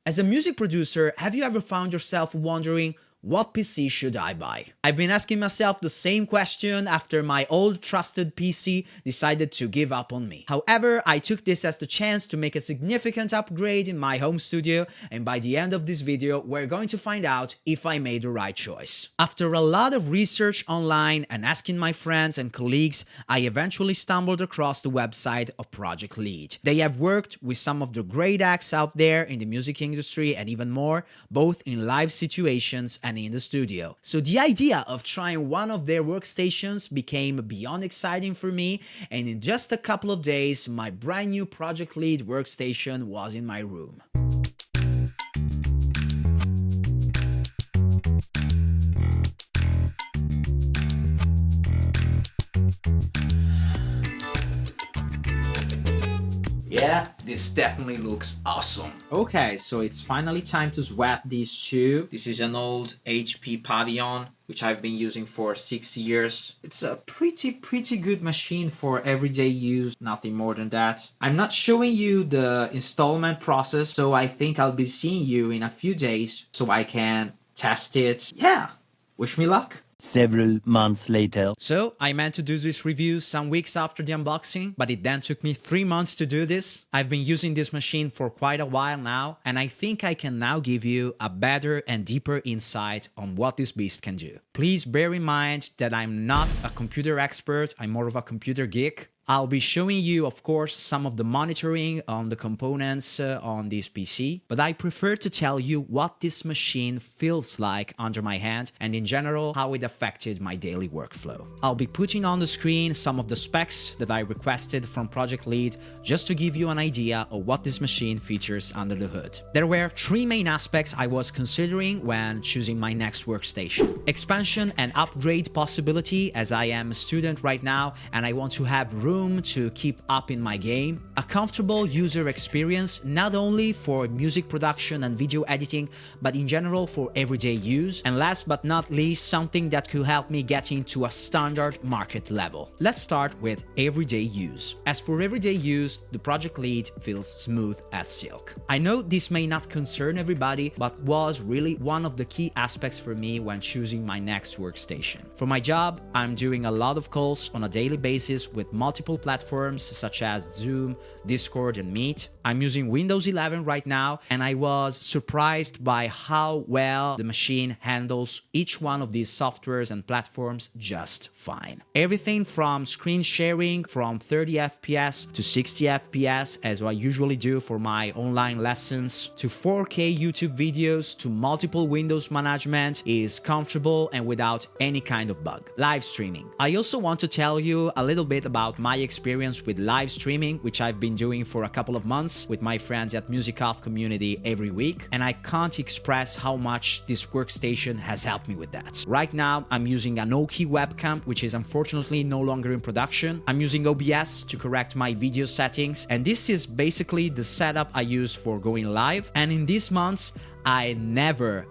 As a music producer, have you ever found yourself wondering, what PC should I buy? I've been asking myself the same question after my old trusted PC decided to give up on me. However, I took this as the chance to make a significant upgrade in my home studio, and by the end of this video, we're going to find out if I made the right choice. After a lot of research online and asking my friends and colleagues, I eventually stumbled across the website of Project Lead. They have worked with some of the great acts out there in the music industry and even more, both in live situations and in the studio. So the idea of trying one of their workstations became beyond exciting for me, and in just a couple of days, my brand new Project Lead workstation was in my room. Yeah, this definitely looks awesome. Okay, so it's finally time to swap these two. This is an old HP Pavilion, which I've been using for 6 years. It's a pretty good machine for everyday use, nothing more than that. I'm not showing you the installment process, so I think I'll be seeing you in a few days so I can test it. Yeah, wish me luck. Several months later. So, I meant to do this review some weeks after the unboxing, but it then took me 3 months to do this. I've been using this machine for quite a while now, and I think I can now give you a better and deeper insight on what this beast can do. Please bear in mind that I'm not a computer expert, I'm more of a computer geek. I'll be showing you, of course, some of the monitoring on the components on this PC, but I prefer to tell you what this machine feels like under my hand and in general how it affected my daily workflow. I'll be putting on the screen some of the specs that I requested from Project Lead just to give you an idea of what this machine features under the hood. There were 3 main aspects I was considering when choosing my next workstation. Expansion and upgrade possibility, as I am a student right now and I want to have room to keep up in my game, a comfortable user experience not only for music production and video editing, but in general for everyday use, and last but not least, something that could help me get into a standard market level. Let's start with everyday use. As for everyday use, the Project Lead feels smooth as silk. I know this may not concern everybody, but was really one of the key aspects for me when choosing my next workstation. For my job, I'm doing a lot of calls on a daily basis with multiple platforms such as Zoom, Discord, and Meet. I'm using Windows 11 right now, and I was surprised by how well the machine handles each one of these softwares and platforms just fine. Everything from screen sharing from 30 FPS to 60 FPS, as I usually do for my online lessons, to 4K YouTube videos, to multiple Windows management is comfortable and without any kind of bug. Live streaming. I also want to tell you a little bit about my experience with live streaming, which I've been doing for a couple of months with my friends at Music Off community every week, and I can't express how much this workstation has helped me with that. Right now, I'm using an Oki webcam, which is unfortunately no longer in production. I'm using OBS to correct my video settings, and this is basically the setup I use for going live, and in these months, I never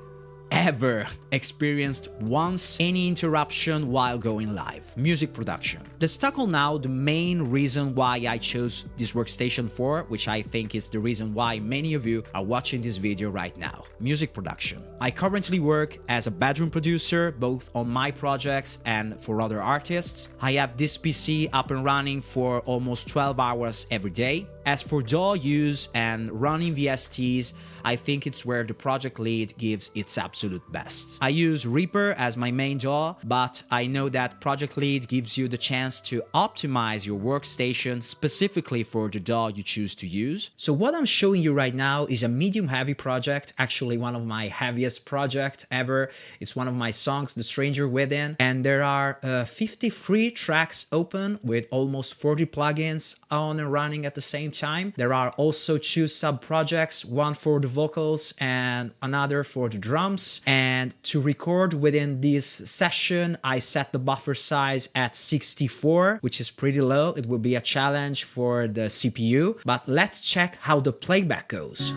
ever experienced once any interruption while going live. Music production. Let's tackle now the main reason why I chose this workstation for, which I think is the reason why many of you are watching this video right now. Music production. I currently work as a bedroom producer, both on my projects and for other artists. I have this PC up and running for almost 12 hours every day. As for DAW use and running VSTs, I think it's where the Project Lead gives its absolute best. I use Reaper as my main DAW, but I know that Project Lead gives you the chance to optimize your workstation specifically for the DAW you choose to use. So what I'm showing you right now is a medium-heavy project, actually one of my heaviest projects ever. It's one of my songs, The Stranger Within, and there are 53 tracks open with almost 40 plugins on and running at the same time. There are also 2 sub-projects, one for the vocals and another for the drums. And to record within this session, I set the buffer size at 64, which is pretty low. It will be a challenge for the CPU, but let's check how the playback goes.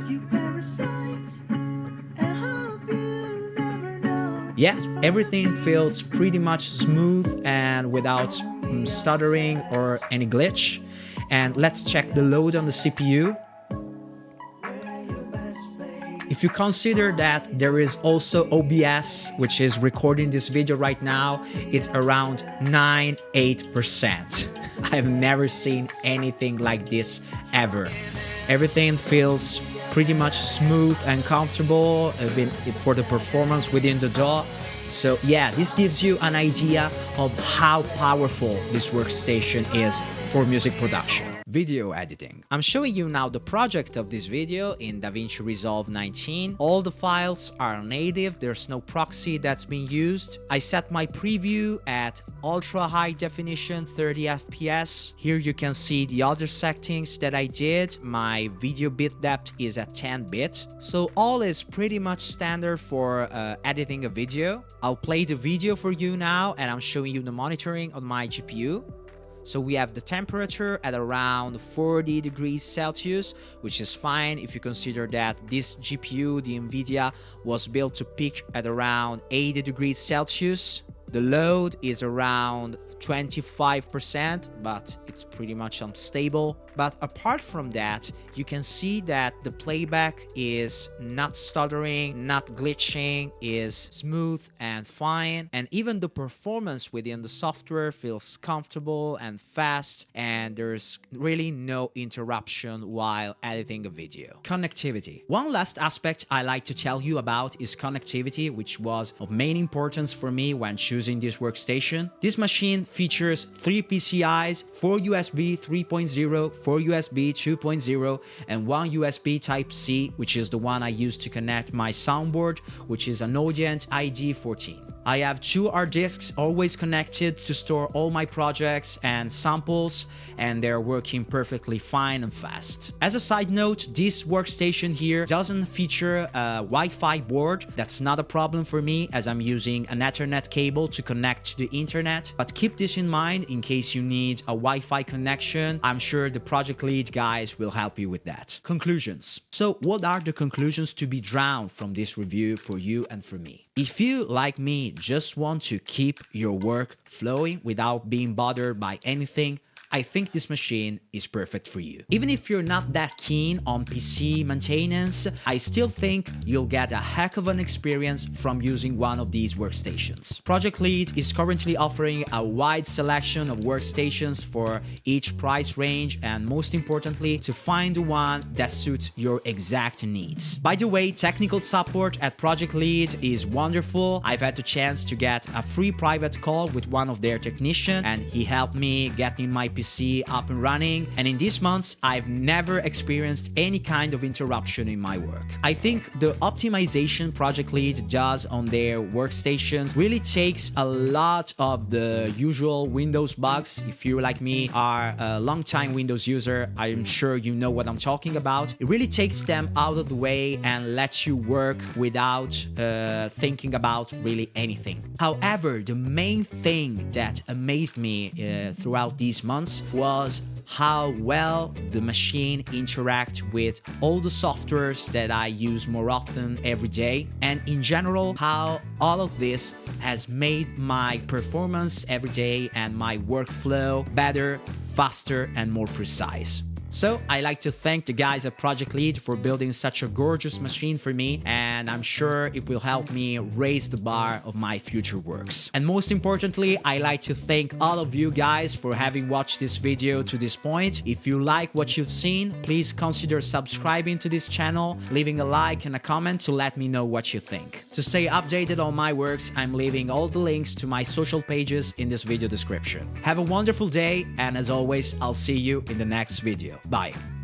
Yes, everything feels pretty much smooth and without stuttering or any glitch. And let's check the load on the CPU. If you consider that there is also OBS, which is recording this video right now, it's around 98%. I've never seen anything like this ever. Everything feels pretty much smooth and comfortable for the performance within the DAW. So yeah, this gives you an idea of how powerful this workstation is for music production. Video editing. I'm showing you now the project of this video in DaVinci Resolve 19. All the files are native, there's no proxy that's being used. I set my preview at ultra high definition 30 FPS. Here you can see the other settings that I did. My video bit depth is at 10 bit. So all is pretty much standard for editing a video. I'll play the video for you now and I'm showing you the monitoring on my GPU. So we have the temperature at around 40 degrees Celsius, which is fine if you consider that this GPU, the NVIDIA, was built to peak at around 80 degrees Celsius. The load is around 25%, but it's pretty much unstable. But apart from that, you can see that the playback is not stuttering, not glitching, is smooth and fine. And even the performance within the software feels comfortable and fast, and there's really no interruption while editing a video. Connectivity. One last aspect I like to tell you about is connectivity, which was of main importance for me when choosing this workstation. This machine features 3 PCIs, 4 USB 3.0, 4 USB 2.0, and 1 USB Type-C, which is the one I use to connect my soundboard, which is an Audient ID14. I have 2 hard disks always connected to store all my projects and samples, and they're working perfectly fine and fast. As a side note, this workstation here doesn't feature a Wi-Fi board. That's not a problem for me, as I'm using an Ethernet cable to connect to the internet. But keep this in mind in case you need a Wi-Fi connection. I'm sure the project lead guys will help you with that. Conclusions. So what are the conclusions to be drawn from this review for you and for me? If you, like me, just want to keep your work flowing without being bothered by anything, I think this machine is perfect for you. Even if you're not that keen on PC maintenance, I still think you'll get a heck of an experience from using one of these workstations. Project Lead is currently offering a wide selection of workstations for each price range, and most importantly, to find the one that suits your exact needs. By the way, technical support at Project Lead is wonderful. I've had the chance to get a free private call with one of their technicians, and he helped me getting my PC up and running, and in these months I've never experienced any kind of interruption in my work. I think the optimization Project Lead does on their workstations really takes a lot of the usual Windows bugs. If you, like me, are a long-time Windows user, I'm sure you know what I'm talking about. It really takes them out of the way and lets you work without thinking about really anything. However, the main thing that amazed me throughout these months was how well the machine interacts with all the softwares that I use more often every day, and in general how all of this has made my performance every day and my workflow better, faster and more precise. So I like to thank the guys at Project Lead for building such a gorgeous machine for me, and I'm sure it will help me raise the bar of my future works. And most importantly, I like to thank all of you guys for having watched this video to this point. If you like what you've seen, please consider subscribing to this channel, leaving a like and a comment to let me know what you think. To stay updated on my works, I'm leaving all the links to my social pages in this video description. Have a wonderful day, and as always, I'll see you in the next video. Bye.